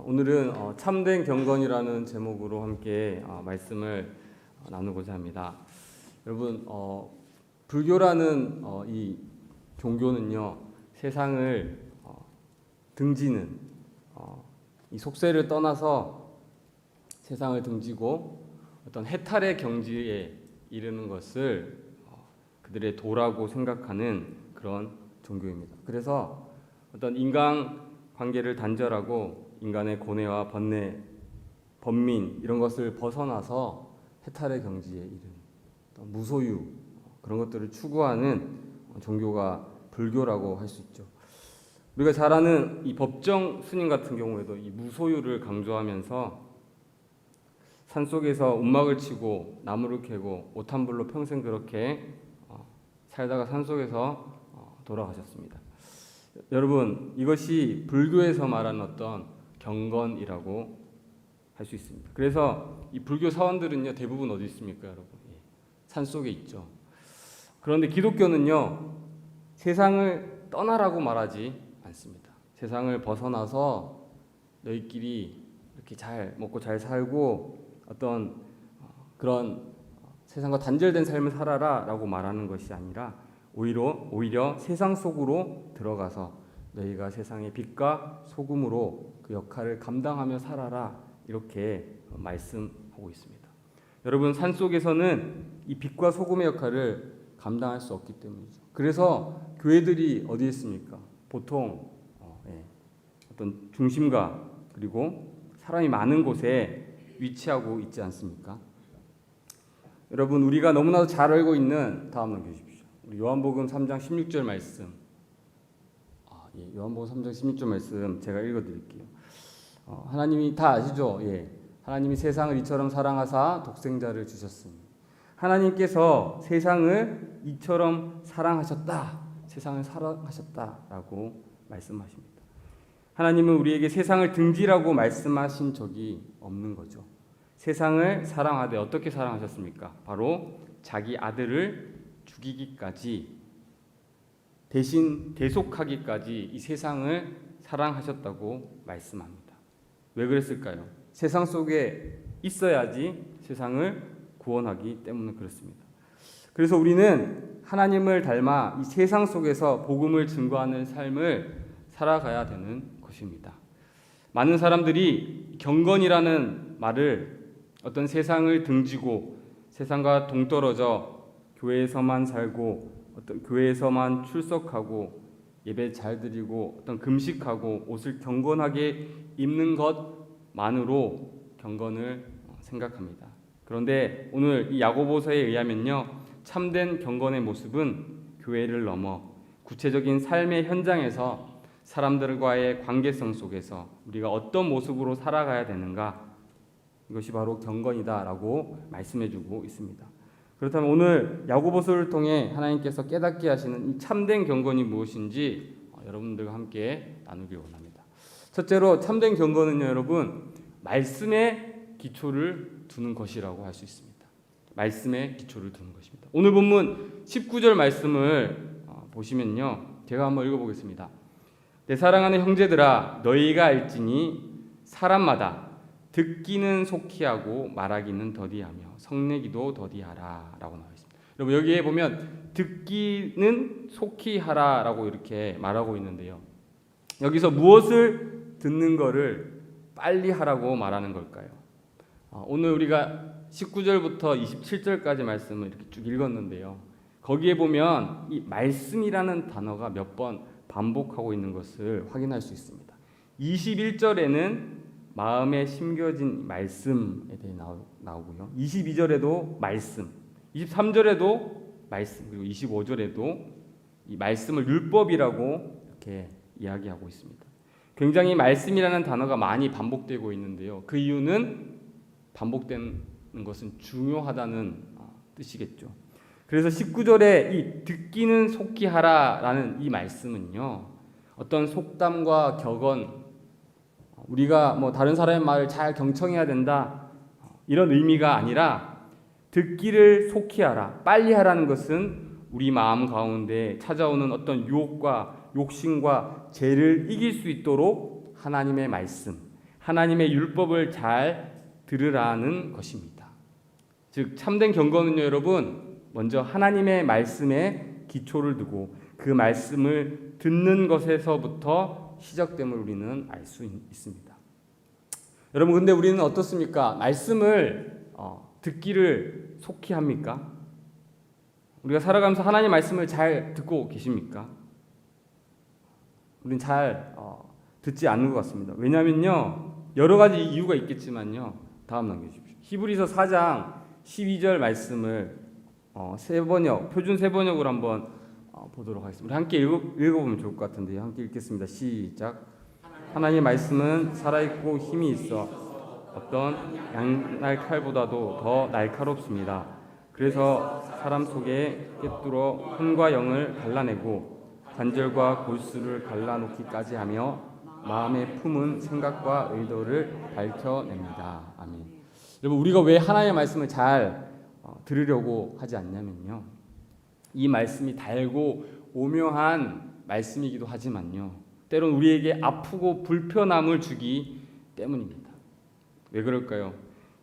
오늘은 참된 경건이라는 제목으로 함께 말씀을 나누고자 합니다. 여러분, 불교라는 이 종교는요, 세상을 등지는 이 속세를 떠나서 세상을 등지고 어떤 해탈의 경지에 이르는 것을 그들의 도라고 생각하는 그런 종교입니다. 그래서 어떤 인간 관계를 단절하고 인간의 고뇌와 번뇌, 번민 이런 것을 벗어나서 해탈의 경지에 이르는 무소유 그런 것들을 추구하는 종교가 불교라고 할 수 있죠. 우리가 잘 아는 이 법정 스님 같은 경우에도 이 무소유를 강조하면서 산속에서 움막을 치고 나무를 캐고 옷 한 벌로 평생 그렇게 살다가 산속에서 돌아가셨습니다. 여러분, 이것이 불교에서 말하는 어떤 경건이라고 할 수 있습니다. 그래서 이 불교 사원들은요, 대부분 어디 있습니까, 여러분? 산속에 있죠. 그런데 기독교는요, 세상을 떠나라고 말하지 않습니다. 세상을 벗어나서 너희끼리 이렇게 잘 먹고 잘 살고 어떤 그런 세상과 단절된 삶을 살아라라고 말하는 것이 아니라 오히려 세상 속으로 들어가서 너희가 세상의 빛과 소금으로 그 역할을 감당하며 살아라 이렇게 말씀하고 있습니다. 여러분, 산속에서는 이 빛과 소금의 역할을 감당할 수 없기 때문이죠. 그래서 교회들이 어디에 있습니까? 보통 어떤 중심가 그리고 사람이 많은 곳에 위치하고 있지 않습니까? 여러분, 우리가 너무나도 잘 알고 있는 다음 넘겨주십시오. 우리 요한복음 3장 16절 말씀. 요한복음 3장 16절 말씀 제가 읽어드릴게요. 하나님이 다 아시죠? 하나님이 세상을 이처럼 사랑하사 독생자를 주셨으니 하나님께서 세상을 이처럼 사랑하셨다. 세상을 사랑하셨다라고 말씀하십니다. 하나님은 우리에게 세상을 등지라고 말씀하신 적이 없는 거죠. 세상을 사랑하되 어떻게 사랑하셨습니까? 바로 자기 아들을 죽이기까지 대신 대속하기까지 이 세상을 사랑하셨다고 말씀합니다. 왜 그랬을까요? 세상 속에 있어야지 세상을 구원하기 때문에 그렇습니다. 그래서 우리는 하나님을 닮아 이 세상 속에서 복음을 증거하는 삶을 살아가야 되는 것입니다. 많은 사람들이 경건이라는 말을 어떤 세상을 등지고 세상과 동떨어져 교회에서만 살고 어떤 교회에서만 출석하고 예배 잘 드리고 어떤 금식하고 옷을 경건하게 입는 것만으로 경건을 생각합니다. 그런데 오늘 이 야고보서에 의하면요, 참된 경건의 모습은 교회를 넘어 구체적인 삶의 현장에서 사람들과의 관계성 속에서 우리가 어떤 모습으로 살아가야 되는가, 이것이 바로 경건이다라고 말씀해주고 있습니다. 그렇다면 오늘 야고보서를 통해 하나님께서 깨닫게 하시는 이 참된 경건이 무엇인지 여러분들과 함께 나누길 원합니다. 첫째로 참된 경건은요, 여러분, 말씀에 기초를 두는 것이라고 할 수 있습니다. 말씀에 기초를 두는 것입니다. 오늘 본문 19절 말씀을 보시면요, 제가 한번 읽어보겠습니다. 내 사랑하는 형제들아, 너희가 알지니 사람마다 듣기는 속히 하고 말하기는 더디하며 성내기도 더디하라 라고 나와 있습니다. 여러분, 여기에 보면 듣기는 속히 하라라고 이렇게 말하고 있는데요, 여기서 무엇을 듣는 거를 빨리 하라고 말하는 걸까요? 오늘 우리가 19절부터 27절까지 말씀을 이렇게 쭉 읽었는데요, 거기에 보면 이 말씀이라는 단어가 몇 번 반복하고 있는 것을 확인할 수 있습니다. 21절에는 마음에 심겨진 말씀에 대해 나오고요, 22절에도 말씀, 23절에도 말씀, 그리고 25절에도 이 말씀을 율법이라고 이렇게 이야기하고 있습니다. 굉장히 말씀이라는 단어가 많이 반복되고 있는데요, 그 이유는 반복되는 것은 중요하다는 뜻이겠죠. 그래서 19절에 이 듣기는 속히 하라라는 이 말씀은요, 어떤 속담과 격언, 우리가 다른 사람의 말을 잘 경청해야 된다 이런 의미가 아니라 듣기를 속히 하라, 빨리 하라는 것은 우리 마음 가운데 찾아오는 어떤 유혹과 욕심과 죄를 이길 수 있도록 하나님의 말씀, 하나님의 율법을 잘 들으라는 것입니다. 즉 참된 경건은요, 여러분, 먼저 하나님의 말씀에 기초를 두고 그 말씀을 듣는 것에서부터 시작됨을 우리는 알 수 있습니다. 여러분, 근데 우리는 어떻습니까? 말씀을 듣기를 속히 합니까? 우리가 살아가면서 하나님 말씀을 잘 듣고 계십니까? 우리는 잘 듣지 않는 것 같습니다. 왜냐하면요, 여러 가지 이유가 있겠지만요. 다음 넘겨주십시오. 히브리서 4장 12절 말씀을 세번역, 표준 세번역으로 한번 보도록 하겠습니다. 함께 읽어보면 좋을 것 같은데요. 함께 읽겠습니다. 시작. 하나님의 말씀은 살아있고 힘이 있어 어떤 양날 칼보다도 더 날카롭습니다. 그래서 사람 속에 꿰뚫어 혼과 영을 갈라내고 관절과 골수를 갈라놓기까지 하며 마음에 품은 생각과 의도를 밝혀냅니다. 아멘. 여러분, 우리가 왜 하나님의 말씀을 잘 들으려고 하지 않냐면요, 이 말씀이 달고 오묘한 말씀이기도 하지만요, 때론 우리에게 아프고 불편함을 주기 때문입니다. 왜 그럴까요?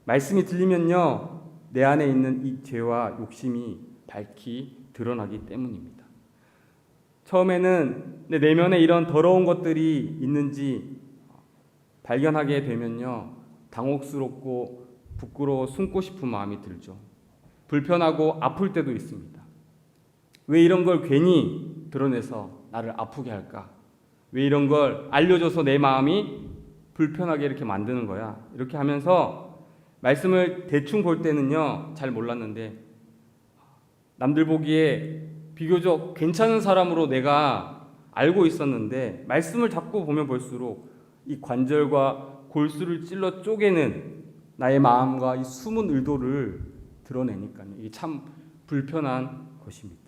말씀이 들리면요, 내 안에 있는 이 죄와 욕심이 밝히 드러나기 때문입니다. 처음에는 내 내면에 이런 더러운 것들이 있는지 발견하게 되면요, 당혹스럽고 부끄러워 숨고 싶은 마음이 들죠. 불편하고 아플 때도 있습니다. 왜 이런 걸 괜히 드러내서 나를 아프게 할까? 왜 이런 걸 알려줘서 내 마음이 불편하게 이렇게 만드는 거야? 이렇게 하면서 말씀을 대충 볼 때는요, 잘 몰랐는데 남들 보기에 비교적 괜찮은 사람으로 내가 알고 있었는데 말씀을 자꾸 보면 볼수록 이 관절과 골수를 찔러 쪼개는 나의 마음과 이 숨은 의도를 드러내니까요, 이게 참 불편한 것입니다.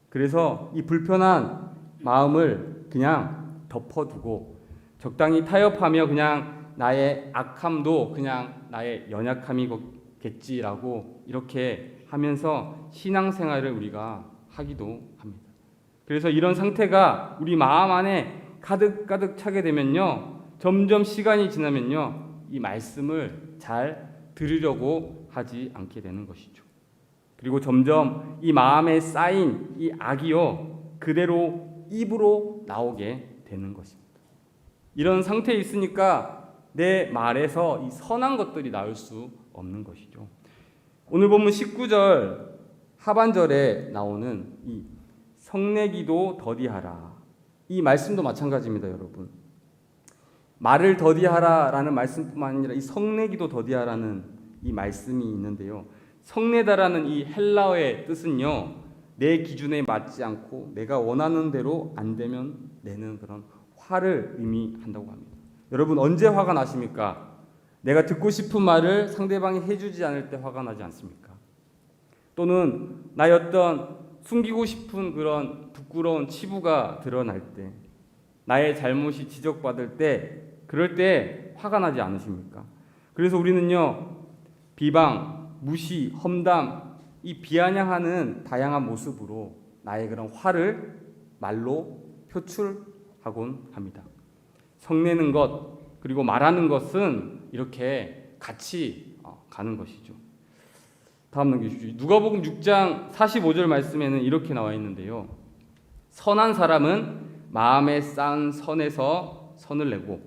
그래서 이 불편한 마음을 그냥 덮어두고 적당히 타협하며 그냥 나의 악함도 그냥 나의 연약함이겠지라고 이렇게 하면서 신앙생활을 우리가 하기도 합니다. 그래서 이런 상태가 우리 마음 안에 가득가득 차게 되면요, 점점 시간이 지나면요, 이 말씀을 잘 들으려고 하지 않게 되는 것이죠. 그리고 점점 이 마음에 쌓인 이 악이요, 그대로 입으로 나오게 되는 것입니다. 이런 상태에 있으니까 내 말에서 이 선한 것들이 나올 수 없는 것이죠. 오늘 본문 19절 하반절에 나오는 이 성내기도 더디하라, 이 말씀도 마찬가지입니다. 여러분, 말을 더디하라라는 말씀뿐만 아니라 이 성내기도 더디하라는 이 말씀이 있는데요, 성내다라는 이 헬라어의 뜻은요, 내 기준에 맞지 않고 내가 원하는 대로 안 되면 내는 그런 화를 의미한다고 합니다. 여러분, 언제 화가 나십니까? 내가 듣고 싶은 말을 상대방이 해주지 않을 때 화가 나지 않습니까? 또는 나의 어떤 숨기고 싶은 그런 부끄러운 치부가 드러날 때, 나의 잘못이 지적받을 때, 그럴 때 화가 나지 않으십니까? 그래서 우리는요, 비방, 무시, 험담, 이 비아냥하는 다양한 모습으로 나의 그런 화를 말로 표출하곤 합니다. 성내는 것, 그리고 말하는 것은 이렇게 같이 가는 것이죠. 다음 넘겨주시죠. 누가복음 6장 45절 말씀에는 이렇게 나와 있는데요, 선한 사람은 마음에 쌓은 선에서 선을 내고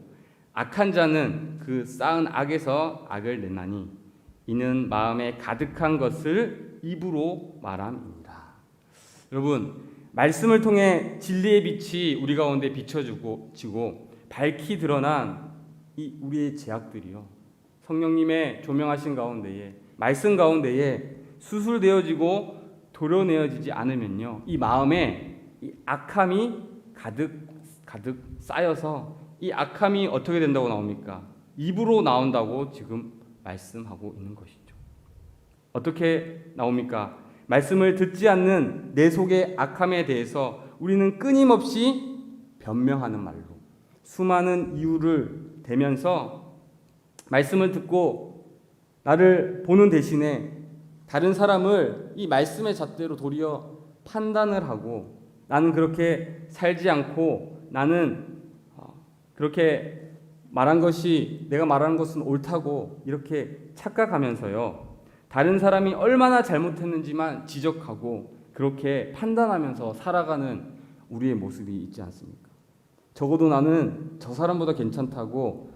악한 자는 그 쌓은 악에서 악을 내나니 이는 마음에 가득한 것을 입으로 말함이니라. 여러분, 말씀을 통해 진리의 빛이 우리 가운데 비춰지고 밝히 드러난 이 우리의 죄악들이요, 성령님의 조명하신 가운데에, 말씀 가운데에 수술되어지고 도려내어지지 않으면요, 이 마음에 이 악함이 가득 쌓여서 이 악함이 어떻게 된다고 나옵니까? 입으로 나온다고 지금 말씀하고 있는 것이죠. 어떻게 나옵니까? 말씀을 듣지 않는 내 속의 악함에 대해서 우리는 끊임없이 변명하는 말로 수많은 이유를 대면서 말씀을 듣고 나를 보는 대신에 다른 사람을 이 말씀의 잣대로 도리어 판단을 하고, 나는 그렇게 살지 않고 나는 그렇게 말한 것이 내가 말하는 것은 옳다고 이렇게 착각하면서요. 다른 사람이 얼마나 잘못했는지만 지적하고 그렇게 판단하면서 살아가는 우리의 모습이 있지 않습니까? 적어도 나는 저 사람보다 괜찮다고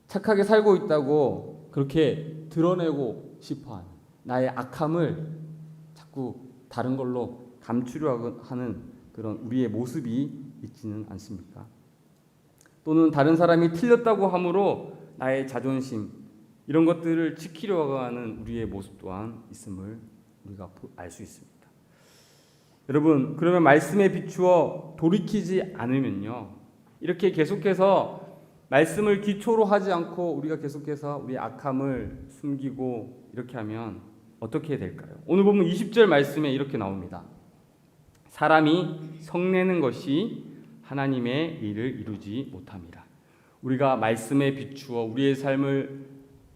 착하게 살고 있다고 그렇게 드러내고 싶어하는 나의 악함을 자꾸 다른 걸로 감추려 하는 그런 우리의 모습이 있지는 않습니까? 또는 다른 사람이 틀렸다고 함으로 나의 자존심 이런 것들을 지키려고 하는 우리의 모습 또한 있음을 우리가 알 수 있습니다. 여러분, 그러면 말씀에 비추어 돌이키지 않으면요, 이렇게 계속해서 말씀을 기초로 하지 않고 우리가 계속해서 우리의 악함을 숨기고 이렇게 하면 어떻게 될까요? 오늘 보면 20절 말씀에 이렇게 나옵니다. 사람이 성내는 것이 하나님의 일을 이루지 못함이라. 우리가 말씀에 비추어 우리의 삶을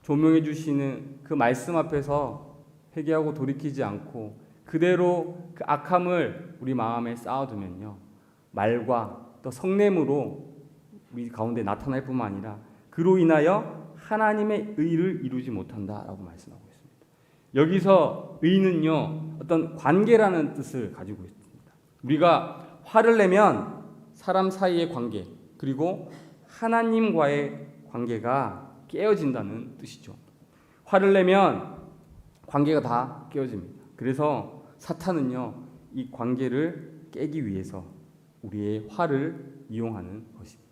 조명해 주시는 그 말씀 앞에서 회개하고 돌이키지 않고 그대로 그 악함을 우리 마음에 쌓아두면요, 말과 또 성냄으로 우리 가운데 나타날 뿐만 아니라 그로 인하여 하나님의 의를 이루지 못한다라고 말씀하고 있습니다. 여기서 의는요, 어떤 관계라는 뜻을 가지고 있습니다. 우리가 화를 내면 사람 사이의 관계, 그리고 하나님과의 관계가 깨어진다는 뜻이죠. 화를 내면 관계가 다 깨어집니다. 그래서 사탄은요, 이 관계를 깨기 위해서 우리의 화를 이용하는 것입니다.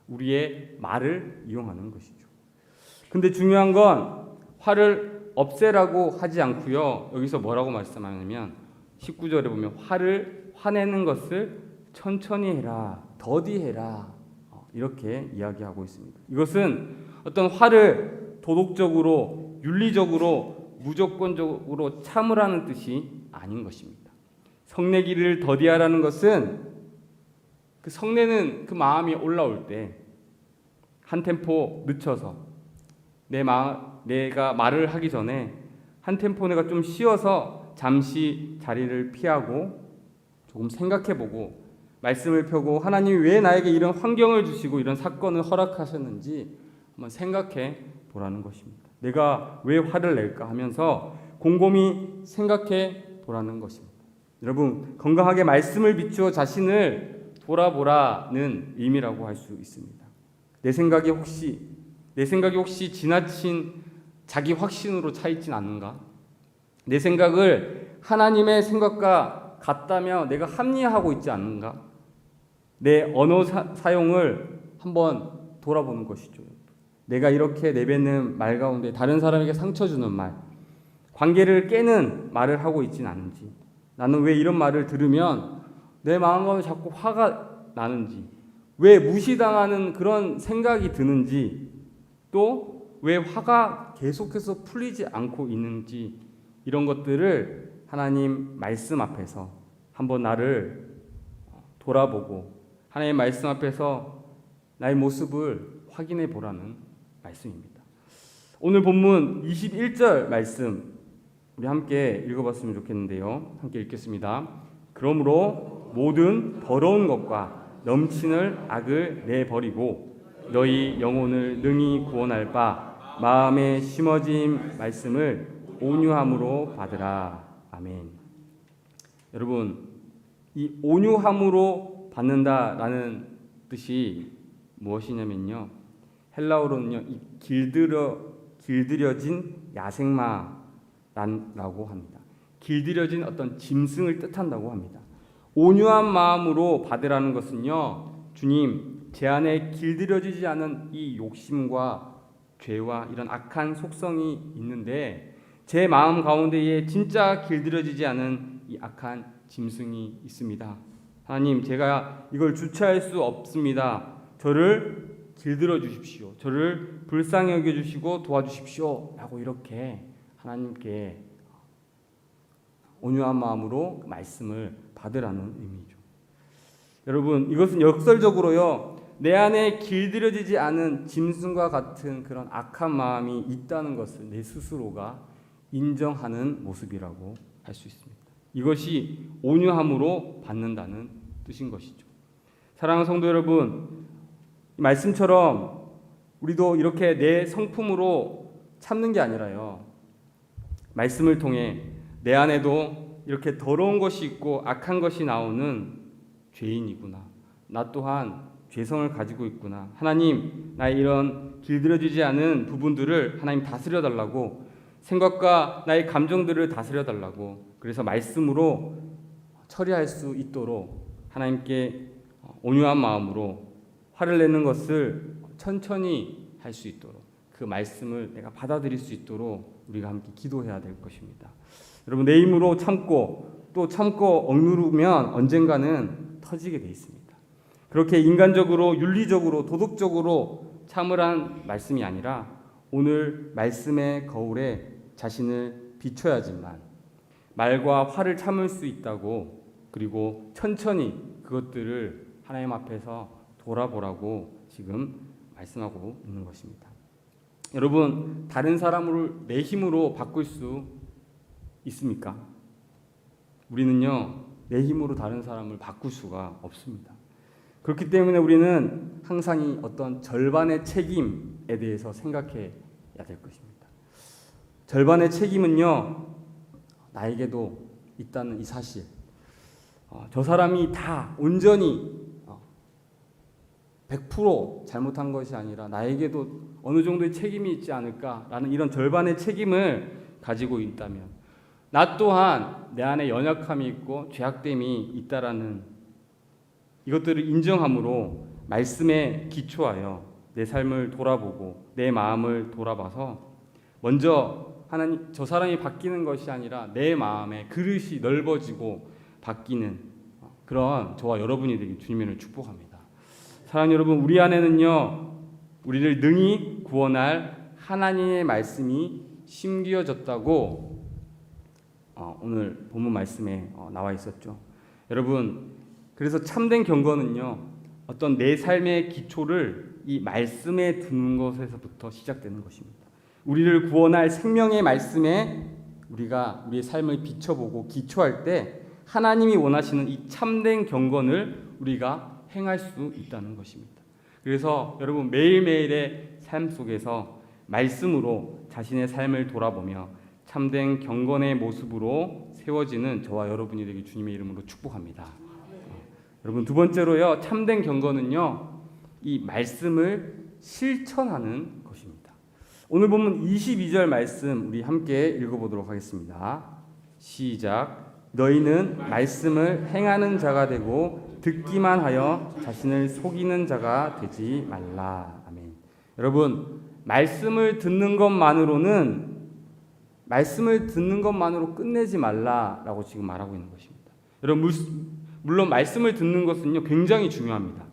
우리의 말을 이용하는 것이죠. 근데 중요한 건 화를 없애라고 하지 않고요, 여기서 뭐라고 말씀하냐면 19절에 보면 화내는 것을 천천히 해라, 더디 해라, 이렇게 이야기하고 있습니다. 이것은 어떤 화를 도덕적으로, 윤리적으로, 무조건적으로 참으라는 뜻이 아닌 것입니다. 성내기를 더디하라는 것은 그 성내는 그 마음이 올라올 때 한 템포 늦춰서 내가 말을 하기 전에 한 템포 내가 좀 쉬어서 잠시 자리를 피하고 조금 생각해보고 말씀을 펴고 하나님이 왜 나에게 이런 환경을 주시고 이런 사건을 허락하셨는지 한번 생각해 보라는 것입니다. 내가 왜 화를 낼까 하면서 곰곰이 생각해 보라는 것입니다. 여러분, 건강하게 말씀을 비추어 자신을 돌아보라는 의미라고 할 수 있습니다. 내 생각이 혹시 지나친 자기 확신으로 차 있진 않는가? 내 생각을 하나님의 생각과 같다며 내가 합리화하고 있지 않는가? 내 언어 사용을 한번 돌아보는 것이죠. 내가 이렇게 내뱉는 말 가운데 다른 사람에게 상처 주는 말, 관계를 깨는 말을 하고 있진 않은지, 나는 왜 이런 말을 들으면 내 마음 가운데 자꾸 화가 나는지, 왜 무시당하는 그런 생각이 드는지, 또 왜 화가 계속해서 풀리지 않고 있는지, 이런 것들을 하나님 말씀 앞에서 한번 나를 돌아보고 하나님 말씀 앞에서 나의 모습을 확인해 보라는 말씀입니다. 오늘 본문 21절 말씀 우리 함께 읽어봤으면 좋겠는데요. 함께 읽겠습니다. 그러므로 모든 더러운 것과 넘치는 악을 내버리고 너희 영혼을 능히 구원할 바 마음에 심어진 말씀을 온유함으로 받으라. 아멘. 여러분, 이 온유함으로 받는다라는 뜻이 무엇이냐면요, 헬라어로는요, 이 길들여진 야생마라고 합니다. 길들여진 어떤 짐승을 뜻한다고 합니다. 온유한 마음으로 받으라는 것은요, 주님, 제 안에 길들여지지 않은 이 욕심과 죄와 이런 악한 속성이 있는데 제 마음 가운데에 진짜 길들여지지 않은 이 악한 짐승이 있습니다. 하나님, 제가 이걸 주체할 수 없습니다. 저를 길들여 주십시오. 저를 불쌍히 여겨 주시고 도와주십시오. 라고 이렇게 하나님께 온유한 마음으로 말씀을 받으라는 의미죠. 여러분, 이것은 역설적으로요, 내 안에 길들여지지 않은 짐승과 같은 그런 악한 마음이 있다는 것을 내 스스로가 인정하는 모습이라고 할 수 있습니다. 이것이 온유함으로 받는다는 뜻인 것이죠. 사랑하는 성도 여러분, 이 말씀처럼 우리도 이렇게 내 성품으로 참는 게 아니라요, 말씀을 통해 내 안에도 이렇게 더러운 것이 있고 악한 것이 나오는 죄인이구나, 나 또한 죄성을 가지고 있구나, 하나님 나의 이런 길들여지지 않은 부분들을 하나님 다스려 달라고, 생각과 나의 감정들을 다스려 달라고, 그래서 말씀으로 처리할 수 있도록 하나님께 온유한 마음으로 화를 내는 것을 천천히 할 수 있도록, 그 말씀을 내가 받아들일 수 있도록 우리가 함께 기도해야 될 것입니다. 여러분, 내 힘으로 참고 또 참고 억누르면 언젠가는 터지게 돼 있습니다. 그렇게 인간적으로, 윤리적으로, 도덕적으로 참으란 말씀이 아니라 오늘 말씀의 거울에 자신을 비춰야지만 말과 화를 참을 수 있다고, 그리고 천천히 그것들을 하나님 앞에서 돌아보라고 지금 말씀하고 있는 것입니다. 여러분, 다른 사람을 내 힘으로 바꿀 수 있습니까? 우리는요, 내 힘으로 다른 사람을 바꿀 수가 없습니다. 그렇기 때문에 우리는 항상 이 어떤 절반의 책임에 대해서 생각해야 될 것입니다. 절반의 책임은요, 나에게도 있다는 이 사실, 저 사람이 다 온전히 100% 잘못한 것이 아니라 나에게도 어느 정도의 책임이 있지 않을까라는 이런 절반의 책임을 가지고 있다면, 나 또한 내 안에 연약함이 있고 죄악됨이 있다라는 이것들을 인정함으로 말씀에 기초하여 내 삶을 돌아보고 내 마음을 돌아봐서 먼저 하나님, 저 사람이 바뀌는 것이 아니라 내 마음의 그릇이 넓어지고 바뀌는 그런 저와 여러분이 되길 주님을 축복합니다. 사랑하는 여러분, 우리 안에는요, 우리를 능히 구원할 하나님의 말씀이 심겨졌다고 오늘 본문 말씀에 나와 있었죠. 여러분, 그래서 참된 경건은요, 어떤 내 삶의 기초를 이 말씀에 두는 것에서부터 시작되는 것입니다. 우리를 구원할 생명의 말씀에 우리가 우리의 삶을 비춰보고 기초할 때 하나님이 원하시는 이 참된 경건을 우리가 행할 수 있다는 것입니다. 그래서 여러분, 매일매일의 삶 속에서 말씀으로 자신의 삶을 돌아보며 참된 경건의 모습으로 세워지는 저와 여러분이 되길 주님의 이름으로 축복합니다. 여러분, 두 번째로요, 참된 경건은요, 이 말씀을 실천하는 것입니다. 오늘 보면 22절 말씀 우리 함께 읽어보도록 하겠습니다. 시작. 너희는 말씀을 행하는 자가 되고 듣기만 하여 자신을 속이는 자가 되지 말라. 아멘. 여러분, 말씀을 듣는 것만으로 끝내지 말라라고 지금 말하고 있는 것입니다. 여러분, 물론 말씀을 듣는 것은요, 굉장히 중요합니다.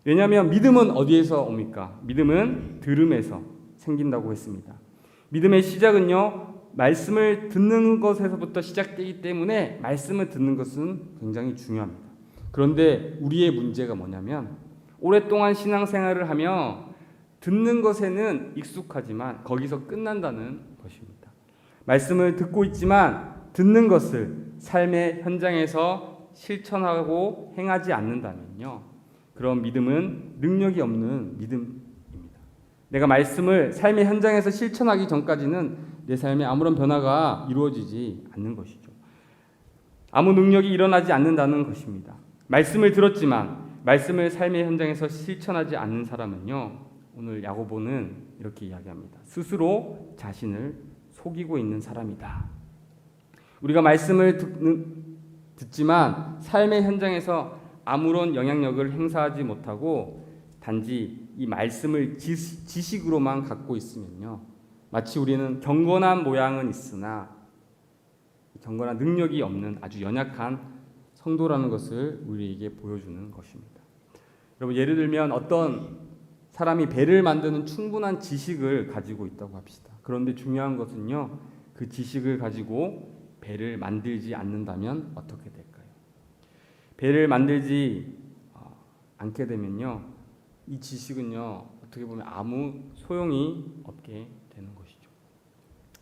왜냐하면 믿음은 어디에서 옵니까? 믿음은 들음에서 생긴다고 했습니다. 믿음의 시작은요, 말씀을 듣는 것에서부터 시작되기 때문에 말씀을 듣는 것은 굉장히 중요합니다. 그런데 우리의 문제가 뭐냐면, 오랫동안 신앙생활을 하며 듣는 것에는 익숙하지만 거기서 끝난다는 것입니다. 말씀을 듣고 있지만 듣는 것을 삶의 현장에서 실천하고 행하지 않는다면요, 그런 믿음은 능력이 없는 믿음입니다. 내가 말씀을 삶의 현장에서 실천하기 전까지는 내 삶에 아무런 변화가 이루어지지 않는 것이죠. 아무 능력이 일어나지 않는다는 것입니다. 말씀을 들었지만 말씀을 삶의 현장에서 실천하지 않는 사람은요, 오늘 야고보는 이렇게 이야기합니다. 스스로 자신을 속이고 있는 사람이다. 우리가 말씀을 듣지만 삶의 현장에서 아무런 영향력을 행사하지 못하고 단지 이 말씀을 지식으로만 갖고 있으면요, 마치 우리는 경건한 모양은 있으나 경건한 능력이 없는 아주 연약한 성도라는 것을 우리에게 보여주는 것입니다. 여러분, 예를 들면 어떤 사람이 배를 만드는 충분한 지식을 가지고 있다고 합시다. 그런데 중요한 것은요, 그 지식을 가지고 배를 만들지 않는다면 어떻게 될까요? 배를 만들지 않게 되면요, 이 지식은요, 어떻게 보면 아무 소용이 없게 되는 것이죠.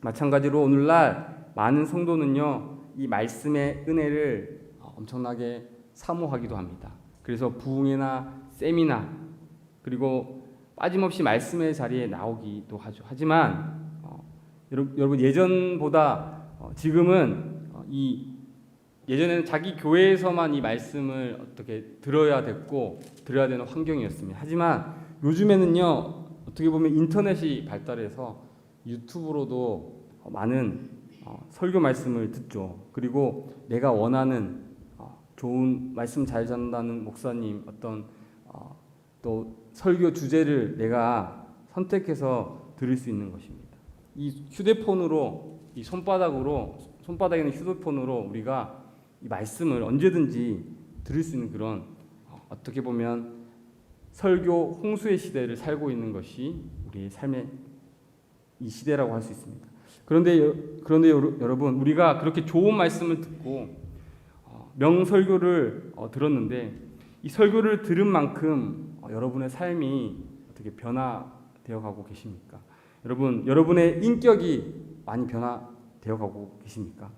마찬가지로 오늘날 많은 성도는요, 이 말씀의 은혜를 엄청나게 사모하기도 합니다. 그래서 부흥회나 세미나, 그리고 빠짐없이 말씀의 자리에 나오기도 하죠. 하지만 여러분 예전보다 지금은 예전에는 자기 교회에서만 이 말씀을 어떻게 들어야 됐고 들어야 되는 환경이었습니다. 하지만 요즘에는요, 어떻게 보면 인터넷이 발달해서 유튜브로도 많은 설교 말씀을 듣죠. 그리고 내가 원하는 좋은 말씀 잘 전하는 목사님 또 설교 주제를 내가 선택해서 들을 수 있는 것입니다. 이 휴대폰으로 이 손바닥에 있는 휴대폰으로 우리가 이 말씀을 언제든지 들을 수 있는 그런 어떻게 보면 설교 홍수의 시대를 살고 있는 것이 우리의 삶의 이 시대라고 할 수 있습니다. 그런데 여러분, 우리가 그렇게 좋은 말씀을 듣고 명설교를 들었는데 이 설교를 들은 만큼 여러분의 삶이 어떻게 변화되어 가고 계십니까? 여러분의 인격이 많이 변화되어 가고 계십니까?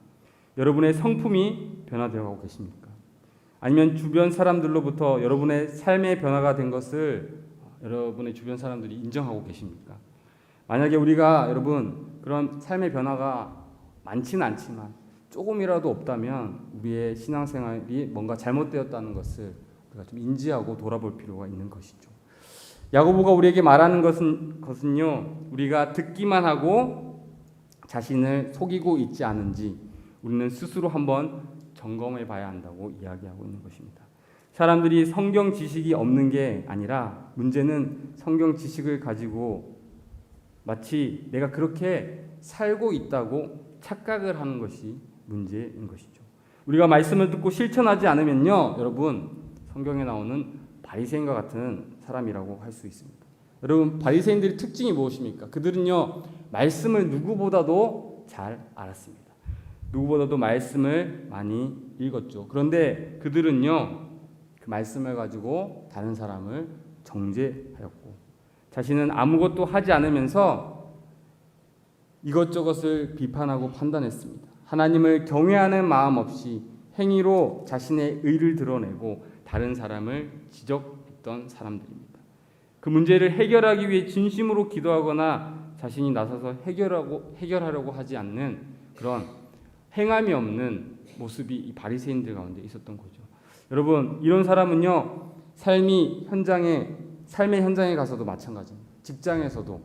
여러분의 성품이 변화되어 가고 계십니까? 아니면 주변 사람들로부터 여러분의 삶의 변화가 된 것을 여러분의 주변 사람들이 인정하고 계십니까? 만약에 우리가 여러분 그런 삶의 변화가 많지는 않지만 조금이라도 없다면 우리의 신앙생활이 뭔가 잘못되었다는 것을 우리가 좀 인지하고 돌아볼 필요가 있는 것이죠. 야고보가 우리에게 말하는 것은요, 우리가 듣기만 하고 자신을 속이고 있지 않은지 우리는 스스로 한번 점검해 봐야 한다고 이야기하고 있는 것입니다. 사람들이 성경 지식이 없는 게 아니라 문제는 성경 지식을 가지고 마치 내가 그렇게 살고 있다고 착각을 하는 것이 문제인 것이죠. 우리가 말씀을 듣고 실천하지 않으면요, 여러분 성경에 나오는 바리새인과 같은 사람이라고 할 수 있습니다. 여러분, 바리새인들의 특징이 무엇입니까? 그들은요, 말씀을 누구보다도 잘 알았습니다. 누구보다도 말씀을 많이 읽었죠. 그런데 그들은요, 그 말씀을 가지고 다른 사람을 정죄하였고 자신은 아무것도 하지 않으면서 이것저것을 비판하고 판단했습니다. 하나님을 경외하는 마음 없이 행위로 자신의 의를 드러내고 다른 사람을 지적했던 사람들입니다. 그 문제를 해결하기 위해 진심으로 기도하거나 자신이 나서서 해결하려고 하지 않는 그런 행함이 없는 모습이 이 바리새인들 가운데 있었던 거죠. 여러분, 이런 사람은요, 삶의 현장에 가서도 마찬가지입니다. 직장에서도,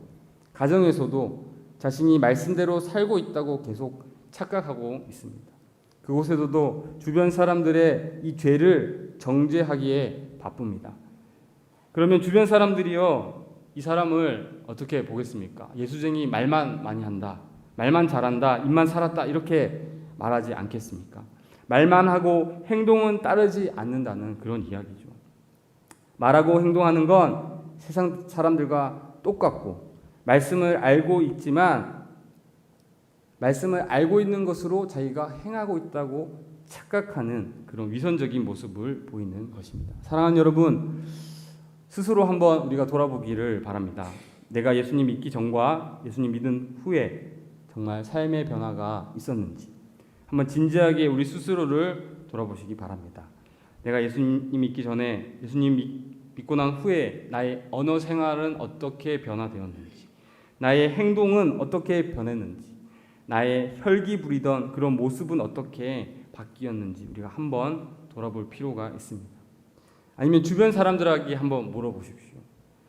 가정에서도 자신이 말씀대로 살고 있다고 계속 착각하고 있습니다. 그곳에서도 주변 사람들의 이 죄를 정죄하기에 바쁩니다. 그러면 주변 사람들이요, 이 사람을 어떻게 보겠습니까? 예수쟁이, 말만 많이 한다, 말만 잘한다, 입만 살았다, 이렇게 말하지 않겠습니까? 말만 하고 행동은 따르지 않는다는 그런 이야기죠. 말하고 행동하는 건 세상 사람들과 똑같고 말씀을 알고 있지만 말씀을 알고 있는 것으로 자기가 행하고 있다고 착각하는 그런 위선적인 모습을 보이는 것입니다. 사랑하는 여러분, 스스로 한번 우리가 돌아보기를 바랍니다. 내가 예수님 믿기 전과 예수님 믿은 후에 정말 삶의 변화가 있었는지 한번 진지하게 우리 스스로를 돌아보시기 바랍니다. 내가 예수님 믿기 전에, 예수님 믿고 난 후에 나의 언어 생활은 어떻게 변화되었는지, 나의 행동은 어떻게 변했는지, 나의 혈기 부리던 그런 모습은 어떻게 바뀌었는지 우리가 한번 돌아볼 필요가 있습니다. 아니면 주변 사람들에게 한번 물어보십시오.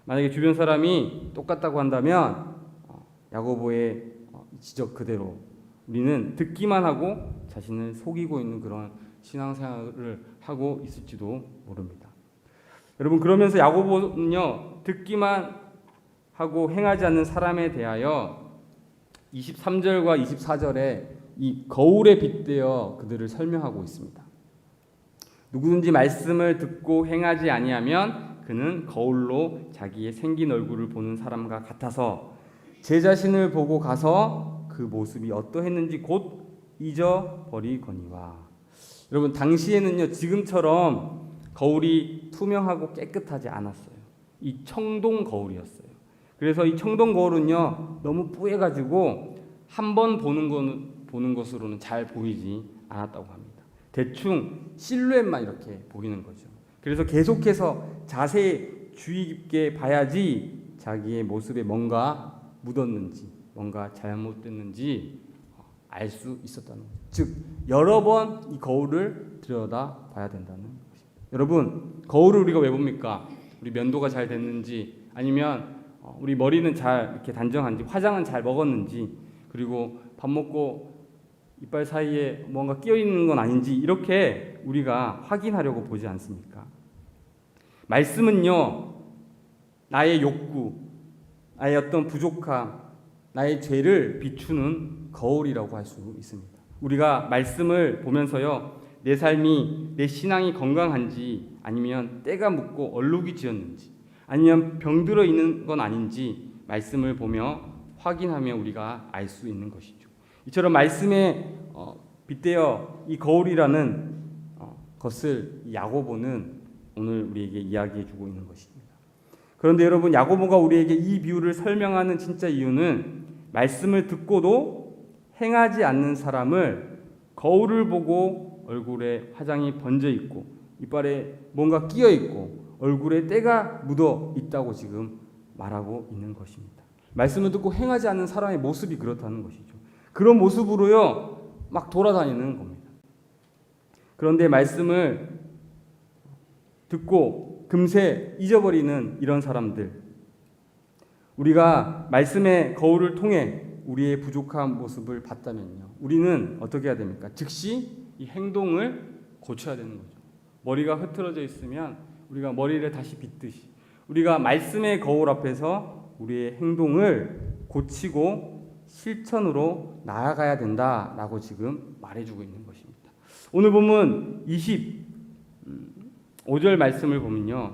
만약에 주변 사람이 똑같다고 한다면 야고보의 지적 그대로 우리는 듣기만 하고 자신을 속이고 있는 그런 신앙생활을 하고 있을지도 모릅니다. 여러분, 그러면서 야고보는요, 듣기만 하고 행하지 않는 사람에 대하여 23절과 24절에 이 거울에 빗대어 그들을 설명하고 있습니다. 누구든지 말씀을 듣고 행하지 아니하면 그는 거울로 자기의 생긴 얼굴을 보는 사람과 같아서 제 자신을 보고 가서 그 모습이 어떠했는지 곧 잊어버리거니와. 여러분, 당시에는요, 지금처럼 거울이 투명하고 깨끗하지 않았어요. 이 청동 거울이었어요. 그래서 이 청동 거울은요, 너무 뿌해가지고 한 번 보는 것으로는 잘 보이지 않았다고 합니다. 대충 실루엣만 이렇게 보이는 거죠. 그래서 계속해서 자세히 주의 깊게 봐야지 자기의 모습에 뭔가 묻었는지, 뭔가 잘못됐는지 알 수 있었다는 거죠. 즉 여러 번 이 거울을 들여다 봐야 된다는 것입니다. 여러분, 거울을 우리가 왜 봅니까? 우리 면도가 잘 됐는지, 아니면 우리 머리는 잘 이렇게 단정한지, 화장은 잘 먹었는지, 그리고 밥 먹고 이빨 사이에 뭔가 끼어 있는 건 아닌지, 이렇게 우리가 확인하려고 보지 않습니까? 말씀은요, 나의 욕구, 나의 어떤 부족함, 나의 죄를 비추는 거울이라고 할 수 있습니다. 우리가 말씀을 보면서요, 내 삶이, 내 신앙이 건강한지, 아니면 때가 묻고 얼룩이 지었는지, 아니면 병들어 있는 건 아닌지 말씀을 보며 확인하며 우리가 알 수 있는 것이죠. 이처럼 말씀에 빗대어 이 거울이라는 것을 야고보는 오늘 우리에게 이야기해주고 있는 것입니다. 그런데 여러분, 야고보가 우리에게 이 비유를 설명하는 진짜 이유는 말씀을 듣고도 행하지 않는 사람을 거울을 보고 얼굴에 화장이 번져 있고 이빨에 뭔가 끼어 있고 얼굴에 때가 묻어 있다고 지금 말하고 있는 것입니다. 말씀을 듣고 행하지 않는 사람의 모습이 그렇다는 것이죠. 그런 모습으로요 막 돌아다니는 겁니다. 그런데 말씀을 듣고 금세 잊어버리는 이런 사람들, 우리가 말씀의 거울을 통해 우리의 부족한 모습을 봤다면요, 우리는 어떻게 해야 됩니까? 즉시 이 행동을 고쳐야 되는 거죠. 머리가 흐트러져 있으면 우리가 머리를 다시 빗듯이 우리가 말씀의 거울 앞에서 우리의 행동을 고치고 실천으로 나아가야 된다라고 지금 말해주고 있는 것입니다. 오늘 본문 25절 말씀을 보면요,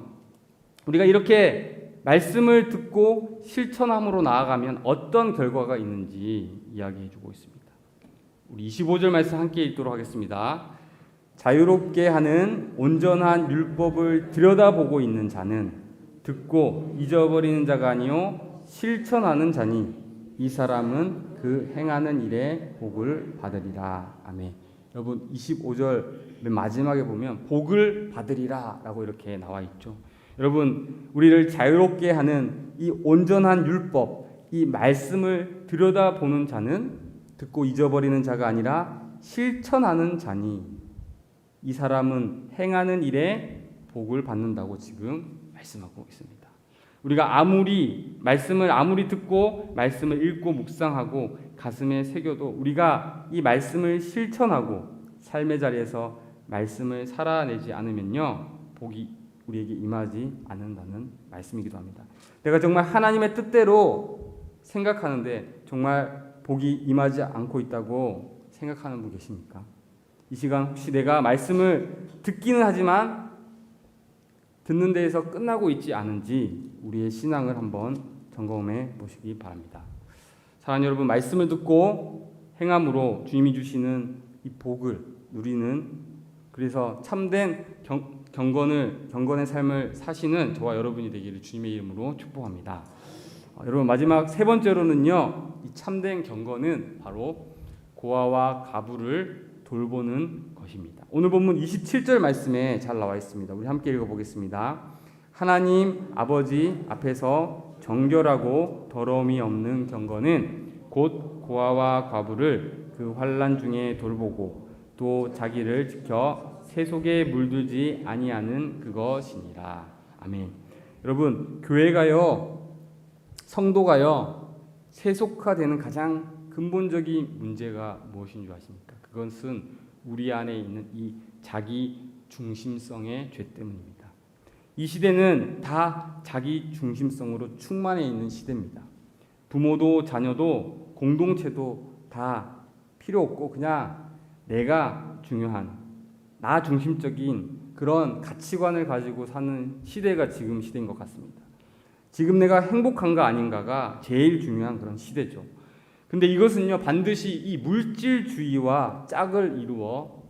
우리가 이렇게 말씀을 듣고 실천함으로 나아가면 어떤 결과가 있는지 이야기해주고 있습니다. 우리 25절 말씀 함께 읽도록 하겠습니다. 자유롭게 하는 온전한 율법을 들여다보고 있는 자는 듣고 잊어버리는 자가 아니요 실천하는 자니 이 사람은 그 행하는 일에 복을 받으리라. 아멘. 여러분, 25절 맨 마지막에 보면 복을 받으리라 라고 이렇게 나와 있죠. 여러분, 우리를 자유롭게 하는 이 온전한 율법, 이 말씀을 들여다보는 자는 듣고 잊어버리는 자가 아니라 실천하는 자니 이 사람은 행하는 일에 복을 받는다고 지금 말씀하고 있습니다. 우리가 말씀을 아무리 듣고 말씀을 읽고 묵상하고 가슴에 새겨도 우리가 이 말씀을 실천하고 삶의 자리에서 말씀을 살아내지 않으면요 복이 우리에게 임하지 않는다는 말씀이기도 합니다. 내가 정말 하나님의 뜻대로 생각하는데 정말 복이 임하지 않고 있다고 생각하는 분 계십니까? 이 시간 혹시 내가 말씀을 듣기는 하지만 듣는 데에서 끝나고 있지 않은지 우리의 신앙을 한번 점검해 보시기 바랍니다. 사랑하는 여러분, 말씀을 듣고 행함으로 주님이 주시는 이 복을 누리는, 그래서 참된 경건의 삶을 사시는 저와 여러분이 되기를 주님의 이름으로 축복합니다. 여러분, 마지막 세 번째로는요, 이 참된 경건은 바로 고아와 과부를 돌보는 것입니다. 오늘 본문 27절 말씀에 잘 나와 있습니다. 우리 함께 읽어보겠습니다. 하나님 아버지 앞에서 정결하고 더러움이 없는 경건은 곧 고아와 과부를 그 환난 중에 돌보고 또 자기를 지켜 새 속에 물들지 아니하는 그것이니라. 아멘. 여러분, 교회가요, 성도가요, 세속화되는 가장 근본적인 문제가 무엇인 줄 아십니까? 그것은 우리 안에 있는 이 자기 중심성의 죄 때문입니다. 이 시대는 다 자기 중심성으로 충만해 있는 시대입니다. 부모도 자녀도 공동체도 다 필요 없고 그냥 내가 중요한, 나 중심적인 그런 가치관을 가지고 사는 시대가 지금 시대인 것 같습니다. 지금 내가 행복한가 아닌가가 제일 중요한 그런 시대죠. 근데 이것은요 반드시 이 물질주의와 짝을 이루어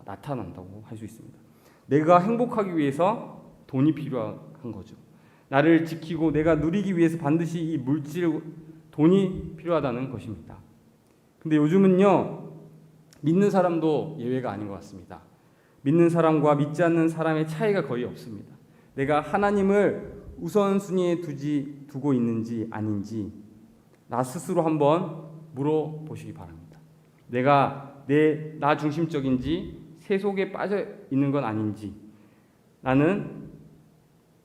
나타난다고 할 수 있습니다. 내가 행복하기 위해서 돈이 필요한 거죠. 나를 지키고 내가 누리기 위해서 반드시 이 돈이 필요하다는 것입니다. 근데 요즘은요 믿는 사람도 예외가 아닌 것 같습니다. 믿는 사람과 믿지 않는 사람의 차이가 거의 없습니다. 내가 하나님을 우선순위에 두지 두고 있는지 아닌지 나 스스로 한번 물어보시기 바랍니다. 내가 나 중심적인지 세속에 빠져 있는 건 아닌지, 나는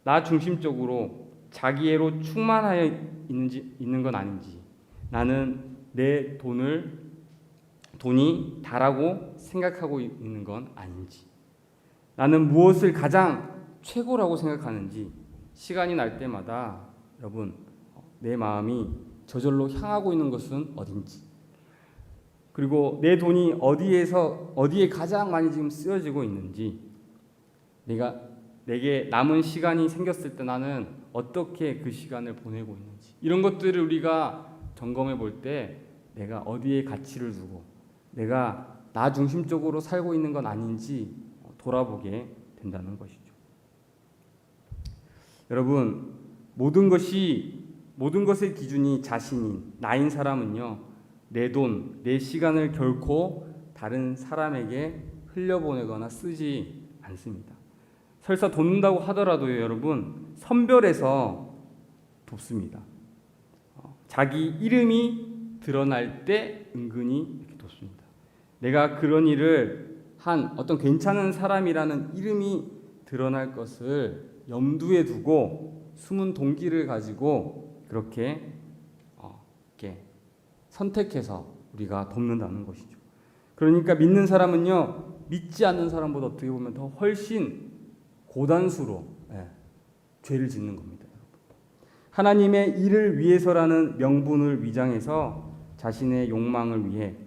나 중심적으로 자기애로 충만하여 있는 건 아닌지, 나는 내 돈이 다라고 생각하고 있는 건 아닌지, 나는 무엇을 가장 최고라고 생각하는지 시간이 날 때마다 여러분 내 마음이 저절로 향하고 있는 것은 어딘지, 그리고 내 돈이 어디에 가장 많이 지금 쓰여지고 있는지, 내게 남은 시간이 생겼을 때 나는 어떻게 그 시간을 보내고 있는지, 이런 것들을 우리가 점검해 볼 때 내가 어디에 가치를 두고 내가 나 중심적으로 살고 있는 건 아닌지 돌아보게 된다는 것이죠. 여러분, 모든 것의 기준이 자신인 나인 사람은요, 내 돈, 내 시간을 결코 다른 사람에게 흘려보내거나 쓰지 않습니다. 설사 돕는다고 하더라도요, 여러분, 선별해서 돕습니다. 자기 이름이 드러날 때 은근히 이렇게 돕습니다. 내가 그런 일을 한 어떤 괜찮은 사람이라는 이름이 드러날 것을 염두에 두고 숨은 동기를 가지고 그렇게 선택해서 우리가 돕는다는 것이죠. 그러니까 믿는 사람은요, 믿지 않는 사람보다 어떻게 보면 더 훨씬 고단수로 죄를 짓는 겁니다. 하나님의 일을 위해서라는 명분을 위장해서 자신의 욕망을 위해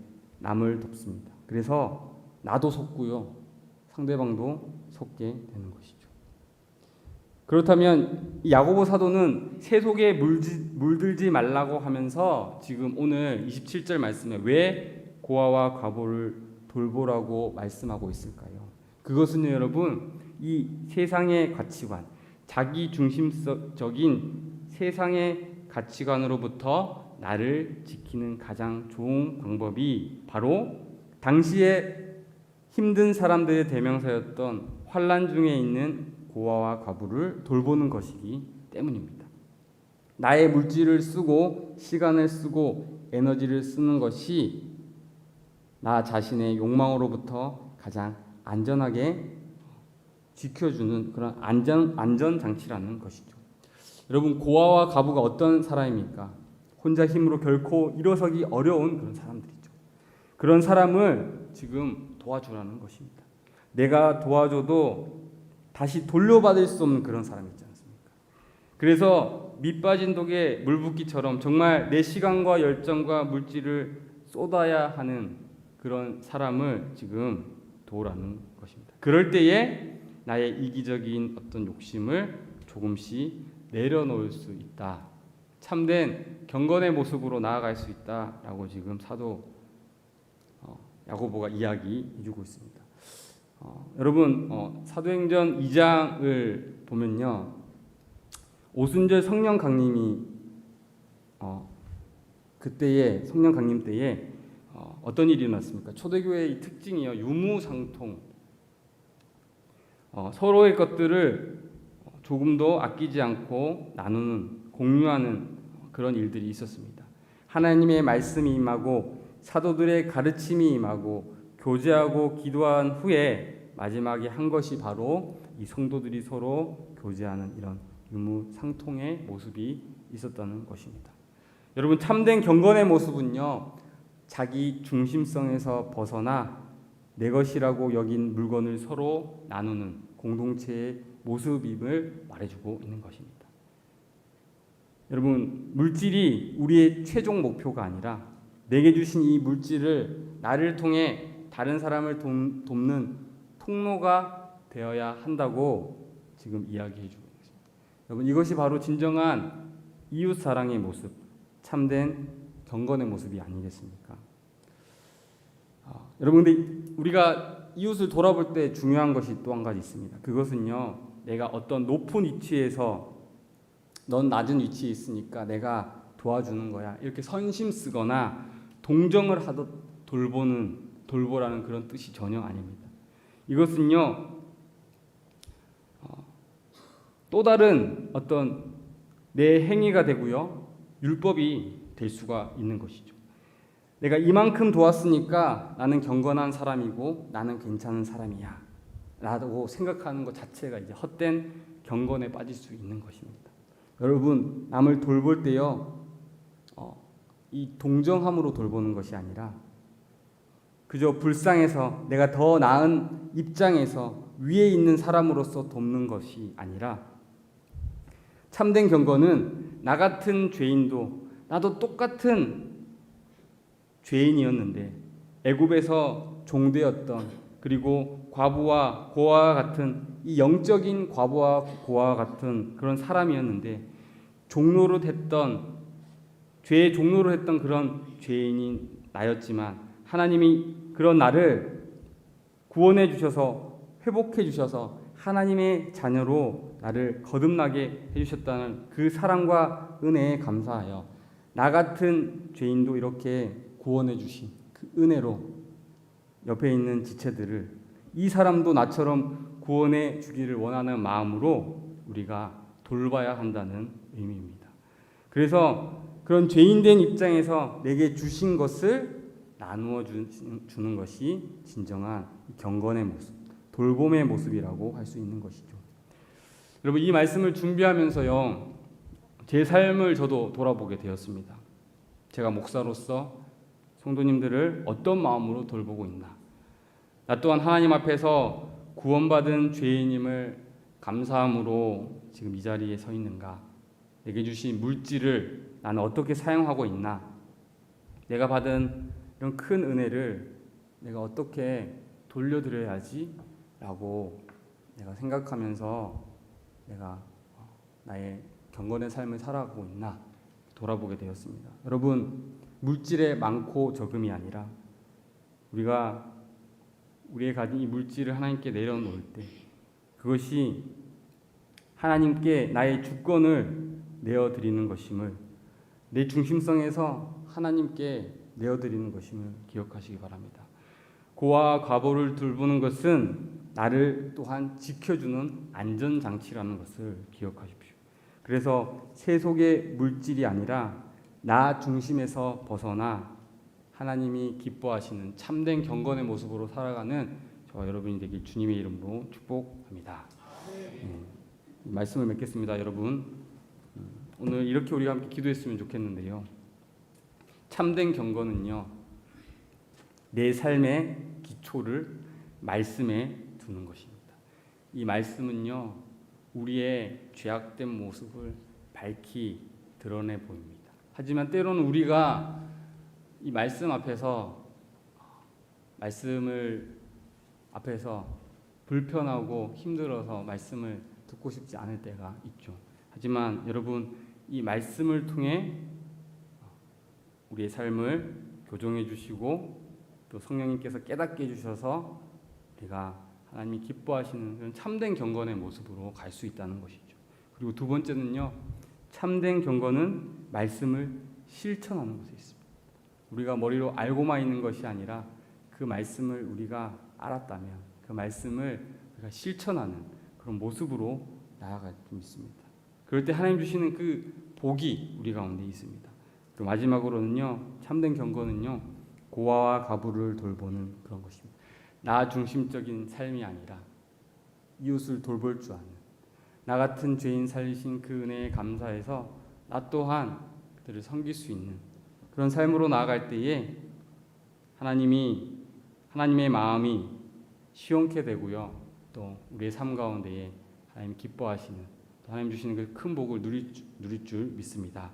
남을 돕습니다. 그래서 나도 속고요, 상대방도 속게 되는 것이죠. 그렇다면 야고보 사도는 세속에 물들지 말라고 하면서 지금 오늘 27절 말씀에 왜 고아와 과부를 돌보라고 말씀하고 있을까요? 그것은요, 여러분, 이 세상의 가치관, 자기 중심적인 세상의 가치관으로부터 나를 지키는 가장 좋은 방법이 바로 당시에 힘든 사람들의 대명사였던 환난 중에 있는 고아와 과부를 돌보는 것이기 때문입니다. 나의 물질을 쓰고 시간을 쓰고 에너지를 쓰는 것이 나 자신의 욕망으로부터 가장 안전하게 지켜주는 그런 안전 장치라는 것이죠. 여러분, 고아와 과부가 어떤 사람입니까? 혼자 힘으로 결코 일어서기 어려운 그런 사람들이죠. 그런 사람을 지금 도와주라는 것입니다. 내가 도와줘도 다시 돌려받을 수 없는 그런 사람이 있지 않습니까? 그래서 밑 빠진 독에 물 붓기처럼 정말 내 시간과 열정과 물질을 쏟아야 하는 그런 사람을 지금 도우라는 것입니다. 그럴 때에 나의 이기적인 어떤 욕심을 조금씩 내려놓을 수 있다. 참된 경건의 모습으로 나아갈 수 있다라고 지금 사도 야고보가 이야기해주고 있습니다. 여러분, 사도행전 2장을 보면요, 오순절 성령 강림이 그때에 성령 강림 때에 어떤 일이 일어났습니까? 초대교회의 특징이요, 유무상통, 서로의 것들을 조금도 아끼지 않고 나누는, 공유하는 그런 일들이 있었습니다. 하나님의 말씀이 임하고 사도들의 가르침이 임하고 교제하고 기도한 후에 마지막에 한 것이 바로 이 성도들이 서로 교제하는 이런 유무상통의 모습이 있었다는 것입니다. 여러분, 참된 경건의 모습은요, 자기 중심성에서 벗어나 내 것이라고 여긴 물건을 서로 나누는 공동체의 모습임을 말해주고 있는 것입니다. 여러분, 물질이 우리의 최종 목표가 아니라 내게 주신 이 물질을 나를 통해 다른 사람을 돕는 통로가 되어야 한다고 지금 이야기해 주고 있습니다. 여러분, 이것이 바로 진정한 이웃 사랑의 모습, 참된 경건의 모습이 아니겠습니까? 여러분, 근데 우리가 이웃을 돌아볼 때 중요한 것이 또 한 가지 있습니다. 그것은요, 내가 어떤 높은 위치에서 넌 낮은 위치에 있으니까 내가 도와주는 거야, 이렇게 선심 쓰거나 동정을 하듯 돌보라는 그런 뜻이 전혀 아닙니다. 이것은요, 또 다른 어떤 내 행위가 되고요. 율법이 될 수가 있는 것이죠. 내가 이만큼 도왔으니까 나는 경건한 사람이고 나는 괜찮은 사람이야 라고 생각하는 것 자체가 이제 헛된 경건에 빠질 수 있는 것입니다. 여러분, 남을 돌볼 때요, 이 동정함으로 돌보는 것이 아니라 그저 불쌍해서 내가 더 나은 입장에서 위에 있는 사람으로서 돕는 것이 아니라, 참된 경건은 나 같은 죄인도, 나도 똑같은 죄인이었는데 애굽에서 종되었던, 그리고 과부와 고아와 같은 이 영적인 과부와 고아와 같은 그런 사람이었는데 종로로 됐던, 죄의 종로로 했던 그런 죄인인 나였지만 하나님이 그런 나를 구원해 주셔서 회복해 주셔서 하나님의 자녀로 나를 거듭나게 해주셨다는 그 사랑과 은혜에 감사하여 나 같은 죄인도 이렇게 구원해 주신 그 은혜로 옆에 있는 지체들을, 이 사람도 나처럼 구원해 주기를 원하는 마음으로 우리가 돌봐야 한다는 의미입니다. 그래서 그런 죄인된 입장에서 내게 주신 것을 나누어 주는 것이 진정한 경건의 모습, 돌봄의 모습이라고 할 수 있는 것이죠. 여러분, 이 말씀을 준비하면서요, 제 삶을 저도 돌아보게 되었습니다. 제가 목사로서 성도님들을 어떤 마음으로 돌보고 있나. 나 또한 하나님 앞에서 구원받은 죄인임을 감사함으로 지금 이 자리에 서 있는가. 내게 주신 물질을 나는 어떻게 사용하고 있나. 내가 받은 이런 큰 은혜를 내가 어떻게 돌려드려야지 라고 내가 생각하면서 내가 나의 경건의 삶을 살아가고 있나 돌아보게 되었습니다. 여러분, 물질의 많고 적음이 아니라 우리가 우리의 가진 이 물질을 하나님께 내려놓을 때 그것이 하나님께 나의 주권을 내어드리는 것임을, 내 중심성에서 하나님께 내어드리는 것임을 기억하시기 바랍니다. 고아와 과부를 돌보는 것은 나를 또한 지켜주는 안전장치라는 것을 기억하십시오. 그래서 세속의 물질이 아니라 나 중심에서 벗어나 하나님이 기뻐하시는 참된 경건의 모습으로 살아가는 저와 여러분이 되길 주님의 이름으로 축복합니다. 말씀을 맺겠습니다. 여러분, 오늘 이렇게 우리가 함께 기도했으면 좋겠는데요. 참된 경건은요, 내 삶의 기초를 말씀에 두는 것입니다. 이 말씀은요, 우리의 죄악된 모습을 밝히 드러내 보입니다. 하지만 때로는 우리가 이 말씀을 앞에서 불편하고 힘들어서 말씀을 듣고 싶지 않을 때가 있죠. 하지만 여러분, 이 말씀을 통해 우리의 삶을 교정해 주시고 또 성령님께서 깨닫게 해주셔서 우리가 하나님이 기뻐하시는 그런 참된 경건의 모습으로 갈 수 있다는 것이죠. 그리고 두 번째는요, 참된 경건은 말씀을 실천하는 것에 있습니다. 우리가 머리로 알고만 있는 것이 아니라 그 말씀을 우리가 알았다면 그 말씀을 우리가 실천하는 그런 모습으로 나아갈 수 있습니다. 그럴 때 하나님 주시는 그 복이 우리 가운데 있습니다. 또 마지막으로는요, 참된 경건은요, 고아와 과부를 돌보는 그런 것입니다. 나 중심적인 삶이 아니라 이웃을 돌볼 줄 아는, 나 같은 죄인 살리신 그 은혜에 감사해서 나 또한 그들을 섬길 수 있는 그런 삶으로 나아갈 때에 하나님의 마음이 시원케 되고요, 또 우리의 삶 가운데에 하나님 기뻐하시는, 또 하나님 주시는 그 큰 복을 누릴 줄 믿습니다.